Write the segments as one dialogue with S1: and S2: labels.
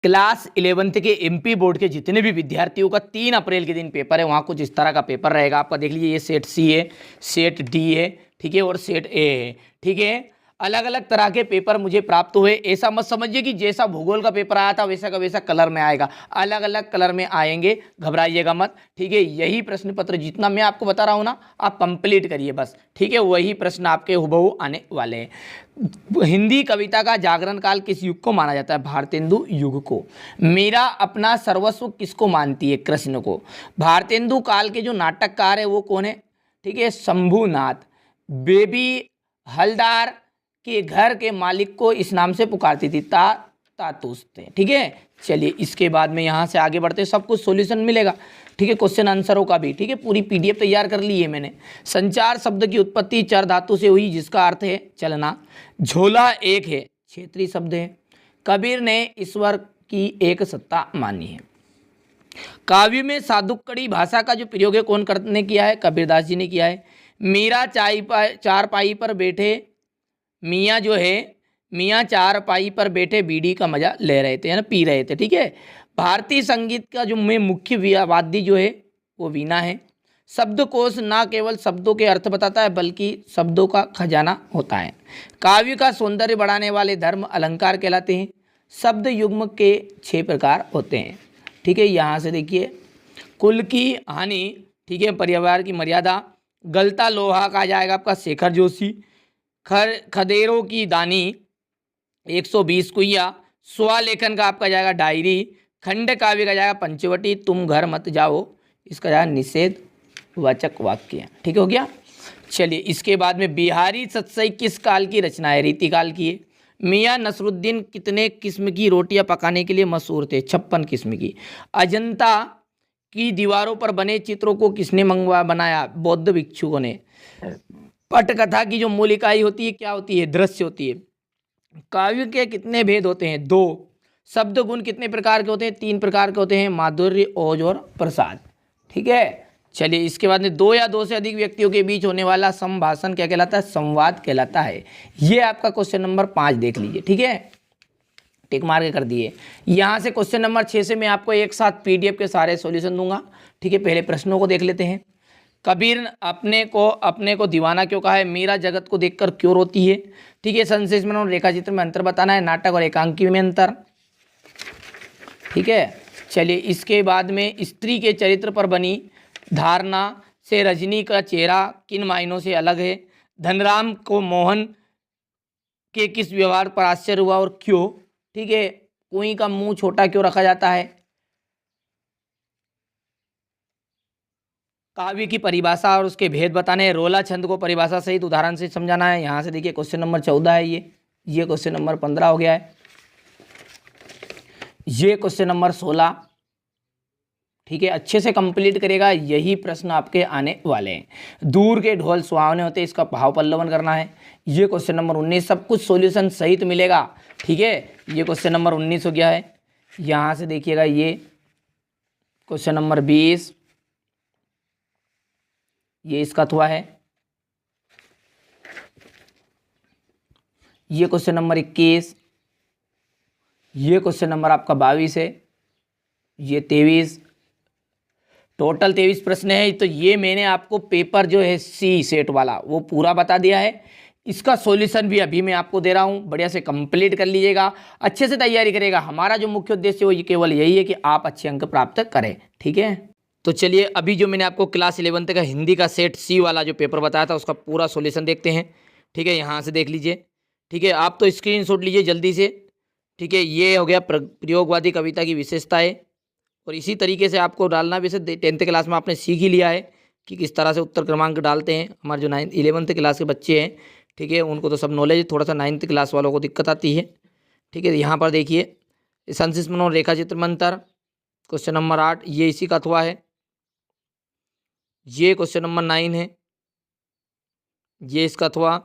S1: Class 11th के MP board के जितने भी विद्यार्थियों का 3 अप्रैल के दिन पेपर है, वहाँ कुछ इस तरह का पेपर रहेगा आपका। देख लीजिए, ये सेट सी है, सेट डी है, ठीक है, और सेट ए है, ठीक है। अलग अलग तरह के पेपर मुझे प्राप्त हुए। ऐसा मत समझिए कि जैसा भूगोल का पेपर आया था वैसा का वैसा कलर में आएगा, अलग अलग कलर में आएंगे, घबराइएगा मत, ठीक है। यही प्रश्न पत्र जितना मैं आपको बता रहा हूँ ना, आप कंप्लीट करिए बस, ठीक है। वही प्रश्न आपके हुबहू आने वाले हैं। हिंदी कविता का जागरण काल किस युग को माना जाता है? भारतेंदु युग को। मेरा अपना सर्वस्व किसको मानती है? कृष्ण को। भारतेंदु काल के जो नाटककार है वो कौन है? ठीक है, शंभुनाथ। बेबी हलदार के घर के मालिक को इस नाम से पुकारती थी, तातुस्ते, ठीक है। चलिए इसके बाद में यहाँ से आगे बढ़ते, सब कुछ सॉल्यूशन मिलेगा, ठीक है, क्वेश्चन आंसरों का भी, ठीक है। पूरी पीडीएफ तैयार कर ली है मैंने। संचार शब्द की उत्पत्ति चर धातु से हुई जिसका अर्थ है चलना। झोला एक है, क्षेत्रीय शब्द है। कबीर ने ईश्वर की एक सत्ता मानी है। काव्य में साधुकड़ी भाषा का जो प्रयोग है कौन करने किया है? कबीरदास जी ने किया है। मीरा चारपाई पर बैठे, मियाँ जो है, मियाँ चारपाई पर बैठे बीड़ी का मजा ले रहे थे, है ना, पी रहे थे, ठीक है। भारतीय संगीत का जो में मुख्य वाद्य जो है वो वीणा है। शब्दकोश ना केवल शब्दों के अर्थ बताता है बल्कि शब्दों का खजाना होता है। काव्य का सौंदर्य बढ़ाने वाले धर्म अलंकार कहलाते हैं। शब्द युग्म के 6 प्रकार होते हैं, ठीक है। यहाँ से देखिए, कुल की हानि, ठीक है, परिवार की मर्यादा। गलता लोहा का आ जाएगा आपका शेखर जोशी। खदेरों की दानी 120 कुइया। स्वलेखन का आपका जाएगा डायरी। खंड काव्य का जाएगा पंचवटी। तुम घर मत जाओ, इसका जाएगा निषेध वाचक वाक्य, ठीक हो गया। चलिए इसके बाद में बिहारी सतसई किस काल की रचना है? रीतिकाल की है। मियाँ नसरुद्दीन कितने किस्म की रोटियां पकाने के लिए मशहूर थे? 56 किस्म की। अजंता की दीवारों पर बने चित्रों को किसने बनाया? बौद्ध भिक्षुओं ने। पटकथा की जो मूल इकाई होती है क्या होती है? दृश्य होती है। काव्य के कितने भेद होते हैं? 2। शब्द गुण कितने प्रकार के होते हैं? 3 प्रकार के होते हैं, माधुर्य, ओज और प्रसाद, ठीक है। चलिए इसके बाद में 2 या 2 से अधिक व्यक्तियों के बीच होने वाला संभाषण क्या कहलाता है? संवाद कहलाता है। ये आपका क्वेश्चन नंबर 5 देख लीजिए, ठीक है, टिक मार के कर दिए। यहाँ से क्वेश्चन नंबर 6 से मैं आपको एक साथ पीडीएफ के सारे सॉल्यूशन दूंगा, ठीक है। पहले प्रश्नों को देख लेते हैं। कबीर अपने को दीवाना क्यों कहा है? मीरा जगत को देखकर क्यों रोती है? ठीक है, संश्लेषण और रेखाचित्र में अंतर बताना है। नाटक और एकांकी में अंतर, ठीक है। चलिए इसके बाद में स्त्री के चरित्र पर बनी धारणा से रजनी का चेहरा किन मायनों से अलग है? धनराम को मोहन के किस व्यवहार पर आश्चर्य हुआ और क्यों? ठीक है, कुएं का मुंह छोटा क्यों रखा जाता है? काव्य की परिभाषा और उसके भेद बताने हैं। रोला छंद को परिभाषा सहित उदाहरण से समझाना है। यहाँ से देखिए क्वेश्चन नंबर 14 है, ये क्वेश्चन नंबर 15 हो गया है, ये क्वेश्चन नंबर 16, ठीक है। अच्छे से कंप्लीट करेगा, यही प्रश्न आपके आने वाले हैं। दूर के ढोल सुहावने होते, इसका भाव पल्लवन करना है। ये क्वेश्चन नंबर 19, सब कुछ सॉल्यूशन सहित मिलेगा, ठीक है। ये क्वेश्चन नंबर 19 हो गया है। यहाँ से देखिएगा ये क्वेश्चन नंबर 20, ये इसका थोड़ा है। ये क्वेश्चन नंबर 21, ये क्वेश्चन नंबर आपका 22 है, ये 23, टोटल 23 प्रश्न है। तो ये मैंने आपको पेपर जो है सी सेट वाला वो पूरा बता दिया है। इसका सॉल्यूशन भी अभी मैं आपको दे रहा हूँ, बढ़िया से कंप्लीट कर लीजिएगा, अच्छे से तैयारी करेगा। हमारा जो मुख्य उद्देश्य वो केवल यही है कि आप अच्छे अंक प्राप्त करें, ठीक है। तो चलिए अभी जो मैंने आपको क्लास 11th का हिंदी का सेट सी वाला जो पेपर बताया था उसका पूरा सॉल्यूशन देखते हैं, ठीक है। यहाँ से देख लीजिए, ठीक है, आप तो स्क्रीनशॉट लीजिए जल्दी से, ठीक है। ये हो गया प्रयोगवादी कविता की विशेषताएं, और इसी तरीके से आपको डालना भी। वैसे 10th क्लास में आपने सीख ही लिया है कि किस तरह से उत्तर क्रमांक डालते हैं। हमारे जो 11th क्लास के बच्चे हैं, ठीक है, उनको तो सब नॉलेज है, थोड़ा सा 9th क्लास वालों को दिक्कत आती है, ठीक है। यहाँ पर देखिए संश्लेषण और रेखाचित्र में अंतर, क्वेश्चन नंबर 8 ये इसी का अथवा है। ये क्वेश्चन नंबर 9 है, ये इसका अथवा।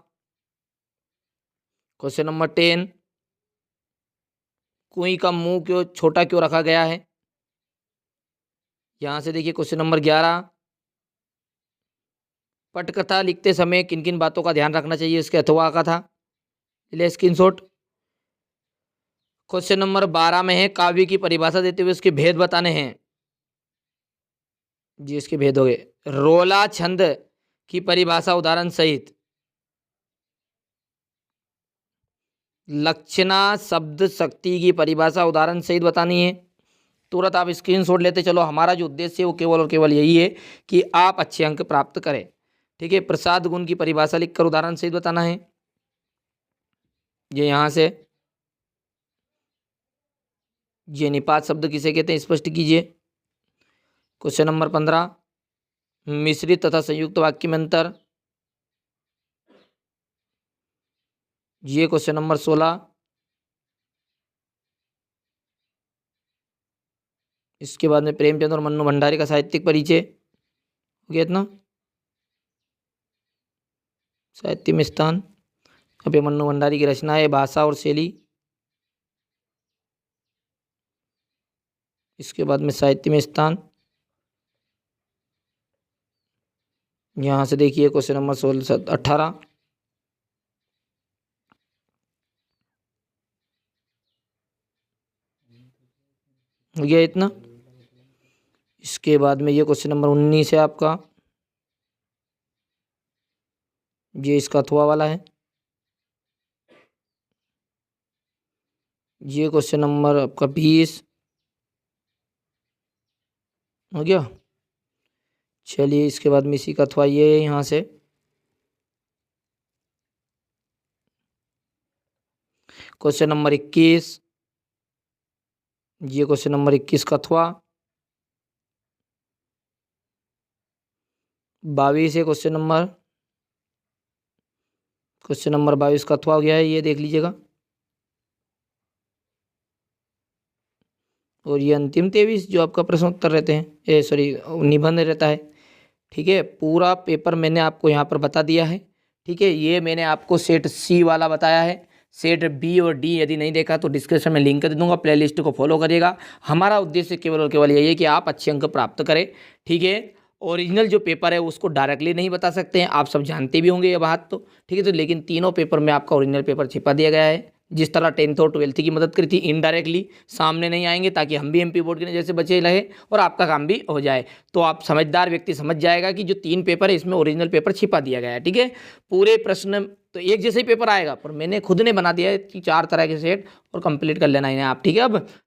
S1: क्वेश्चन नंबर 10, कुएं का मुंह क्यों छोटा क्यों रखा गया है? यहाँ से देखिए क्वेश्चन नंबर 11, पटकथा लिखते समय किन किन बातों का ध्यान रखना चाहिए? इसके अथवा का था, ले स्क्रीनशॉट। क्वेश्चन नंबर 12 में है काव्य की परिभाषा देते हुए उसके भेद बताने हैं जी। इसके भेद हो गए, रोला छंद की परिभाषा उदाहरण सहित, लक्षणा शब्द शक्ति की परिभाषा उदाहरण सहित बतानी है। तुरंत आप स्क्रीनशॉट लेते चलो। हमारा जो उद्देश्य है वो केवल और केवल यही है कि आप अच्छे अंक प्राप्त करें। ठीक है, प्रसाद गुण की परिभाषा लिखकर उदाहरण सहित बताना है। ये यहां से, ये निपात शब्द किसे कहते हैं स्पष्ट कीजिए। क्वेश्चन नंबर 15, मिश्रित तथा संयुक्त वाक्य में अंतर। ये क्वेश्चन नंबर 16, इसके बाद में प्रेमचंद और मन्नू भंडारी का साहित्यिक परिचय हो गया इतना। साहित्य में स्थान, अब मन्नू भंडारी की रचना है भाषा और शैली। इसके बाद में साहित्य में स्थान, यहां से देखिए क्वेश्चन नंबर 16 18, हो गया इतना। इसके बाद में ये क्वेश्चन नंबर 19 है आपका, ये इसका अथवा वाला है। ये क्वेश्चन नंबर आपका 20 हो गया। चलिए इसके बाद में इसी का अथवा ये है यहाँ से, क्वेश्चन नंबर 21, ये क्वेश्चन नंबर 21 का अथवा। 22 है क्वेश्चन नंबर, क्वेश्चन नंबर 22 का अथवा हो गया है, ये देख लीजिएगा। और ये अंतिम 23 जो आपका प्रश्न उत्तर रहते हैं, सॉरी निबंध रहता है। ठीक है, पूरा पेपर मैंने आपको यहाँ पर बता दिया है। ठीक है, ये मैंने आपको सेट सी वाला बताया है। सेट बी और डी यदि नहीं देखा तो डिस्क्रिप्शन में लिंक दे दूंगा, प्लेलिस्ट को फॉलो करिएगा। हमारा उद्देश्य केवल और केवल यही है कि आप अच्छे अंक प्राप्त करें। ठीक है, ओरिजिनल जो पेपर है उसको डायरेक्टली नहीं बता सकते हैं, आप सब जानते भी होंगे ये बात तो। ठीक है, तो लेकिन तीनों पेपर में आपका ओरिजिनल पेपर छिपा दिया गया है। जिस तरह 10th और 12th की मदद करी थी इनडायरेक्टली, सामने नहीं आएंगे ताकि हम भी एमपी बोर्ड के जैसे बचे रहे और आपका काम भी हो जाए। तो आप समझदार व्यक्ति समझ जाएगा कि जो 3 पेपर है इसमें ओरिजिनल पेपर छिपा दिया गया है। ठीक है, पूरे प्रश्न तो एक जैसे ही पेपर आएगा, पर मैंने खुद ने बना दिया है कि 4 तरह के सेट और कंप्लीट कर लेना है आप। ठीक है, अब